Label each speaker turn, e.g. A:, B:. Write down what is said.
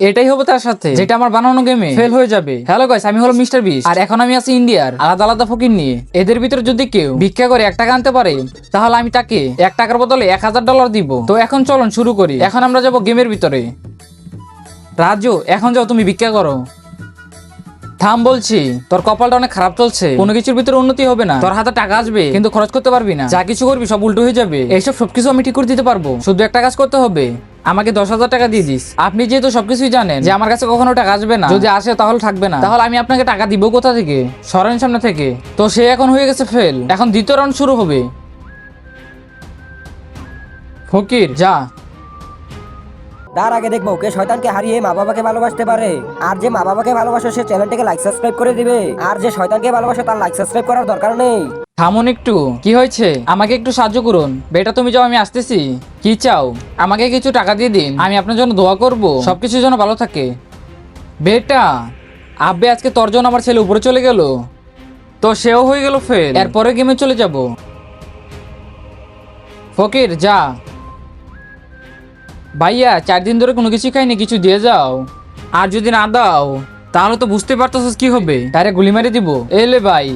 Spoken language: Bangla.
A: এটাই হবে তার সাথে, যেটা আমার বানানো গেমে ফেল হয়ে যাবে। হ্যালো গাইস, আমি হলো মিস্টার বিস্ট, আর এখন আমি আছি ইন্ডিয়ার আলাদা আলাদা ফকির নিয়ে। এদের ভিতরে যদি কেউ ভিক্ষা করে 1 টাকা আনতে পারে, তাহলে আমি তাকে 1 টাকার বদলে $1000 দিব। তো এখন চলুন শুরু করি। এখন আমরা যাব গেমের ভিতরে। রাজু, এখন যাও, তুমি ভিক্ষা করো। থাম বলছি, তোর কপালটা অনেক খারাপ চলছে। কোনো কিছুর ভিতরে উন্নতি হবে না। তোর হাতে টাকা আসবে কিন্তু খরচ করতে পারবি না। যা কিছু করবি সব উল্টো হয়ে যাবে। এইসব সবকিছু আমি ঠিক করে দিতে পারবো, শুধু একটা কাজ করতে হবে, আমাকে 10,000 টাকা দিয়ে দিস। আপনি যেহেতু সবকিছুই জানেন যে আমার কাছে কখনো টাকা আসবে না, যদি আসে তাহলে থাকবে না, তাহলে আমি আপনাকে টাকা দিব কোথা থেকে? সরেন সামনে থেকে। তো সে এখন হয়ে গেছে ফেল। এখন দ্বিতীয় রাউন্ড শুরু হবে। ফকির যা।
B: তার আগে দেখবো কে শয়তানকে হারিয়ে মা বাবাকে ভালোবাসতে পারে। আর যে মা বাবাকে ভালোবাসে সে চ্যানেলটাকে লাইক সাবস্ক্রাইব করে দিবে। আর যে শয়তানকে ভালোবাসে তার লাইক সাবস্ক্রাইব করার দরকার নেই।
A: থামুন একটু, কি হয়েছে? আমাকে একটু সাহায্য করুন। বেটা তুমি যাও, আমি আসতেছি। কি চাও? আমাকে কিছু টাকা দিয়ে দিন, আমি আপনার জন্য দোয়া করব সবকিছুর জন্য ভালো থাকে। বেটা, আব্বে আজকে তোর জন্য আমার ছেলে উপরে চলে গেল, তো সেও হয়ে গেল ফেল। এরপরে গেমে চলে যাব। ফকির যা। ভাইয়া 4 দিন ধরে কোনো কিছু খাইনি, কিছু দিয়ে যাও। আর যদি না দাও তাহলে তো বুঝতে পারতেছিস কি হবে, ডাইরেক্ট গুলি মারি দিব। এলে ভাই।